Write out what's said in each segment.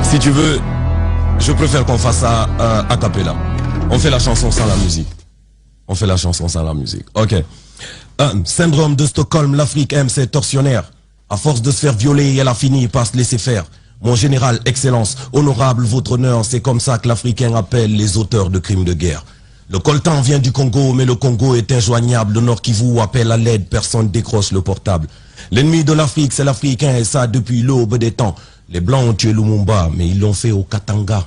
Si tu veux, je préfère qu'on fasse ça a cappella. On fait la chanson sans la musique. On fait la chanson sans la musique. Ok. Syndrome de Stockholm, l'Afrique aime ses tortionnaires. À force de se faire violer, elle a fini par se laisser faire. Mon général, excellence, honorable votre honneur, c'est comme ça que l'Africain appelle les auteurs de crimes de guerre. Le coltan vient du Congo, mais le Congo est injoignable. Le Nord Kivu appelle à l'aide, personne décroche le portable. L'ennemi de l'Afrique, c'est l'Africain, et ça depuis l'aube des temps. Les Blancs ont tué Lumumba, mais ils l'ont fait au Katanga.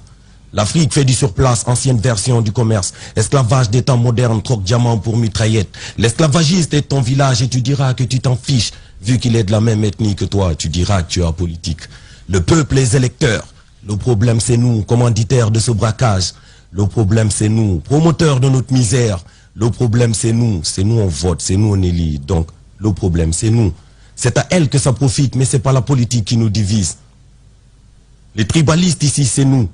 L'Afrique fait du surplace, ancienne version du commerce. Esclavage des temps modernes, troque diamant pour mitraillette. L'esclavagiste est ton village et tu diras que tu t'en fiches. Vu qu'il est de la même ethnie que toi, tu diras que tu es apolitique. Le peuple, les électeurs. Le problème, c'est nous, commanditaires de ce braquage. Le problème, c'est nous, promoteurs de notre misère. Le problème, c'est nous on vote, c'est nous on élit. Donc, le problème, c'est nous. C'est à elle que ça profite, mais c'est pas la politique qui nous divise. Les tribalistes ici, c'est nous.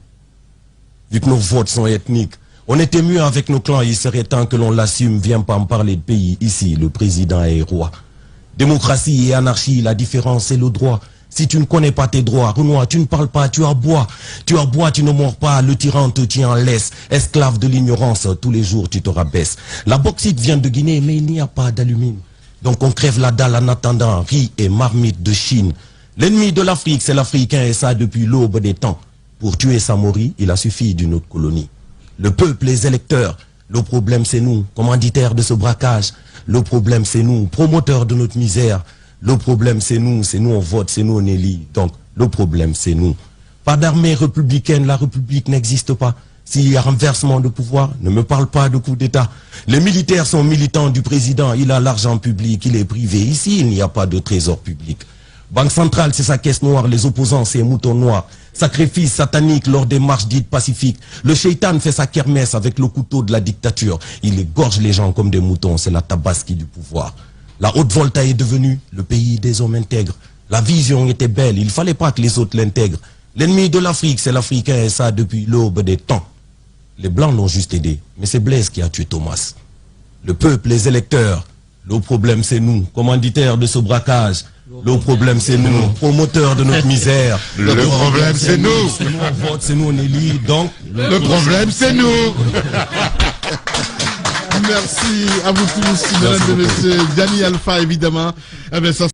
Vu que nos votes sont ethniques. On était mieux avec nos clans, il serait temps que l'on l'assume. Viens pas me parler de pays. Ici, le président est roi. Démocratie et anarchie, la différence c'est le droit. Si tu ne connais pas tes droits, Renoir, tu ne parles pas, tu aboies. Tu aboies, tu ne mords pas, le tyran te tient en laisse. Esclave de l'ignorance, tous les jours tu te rabaisses. La bauxite vient de Guinée, mais il n'y a pas d'alumine. Donc on crève la dalle en attendant, riz et marmite de Chine. L'ennemi de l'Afrique, c'est l'Africain et ça depuis l'aube des temps. Pour tuer Samori, il a suffi d'une autre colonie. Le peuple, les électeurs, le problème c'est nous, commanditaires de ce braquage. Le problème c'est nous, promoteurs de notre misère. Le problème c'est nous on vote, c'est nous on élit. Donc le problème c'est nous. Pas d'armée républicaine, la République n'existe pas. S'il y a renversement de pouvoir, ne me parle pas de coup d'État. Les militaires sont militants du président, il a l'argent public, il est privé. Ici, il n'y a pas de trésor public. Banque centrale, c'est sa caisse noire, les opposants, c'est moutons noirs. Sacrifice satanique lors des marches dites pacifiques. Le shaitan fait sa kermesse avec le couteau de la dictature. Il égorge les gens comme des moutons, c'est la tabaski du pouvoir. La Haute-Volta est devenue le pays des hommes intègres. La vision était belle, il ne fallait pas que les autres l'intègrent. L'ennemi de l'Afrique, c'est l'Africain et ça depuis l'aube des temps. Les Blancs l'ont juste aidé, mais c'est Blaise qui a tué Thomas. Le peuple, les électeurs, le problème c'est nous, commanditaires de ce braquage. Le problème c'est nous, promoteurs de notre misère. Le problème c'est nous. C'est nous on vote, c'est nous on élit, donc... Le problème c'est nous. Merci à vous tous, mesdames et messieurs. Gianni Alpha, évidemment. Eh bien, ça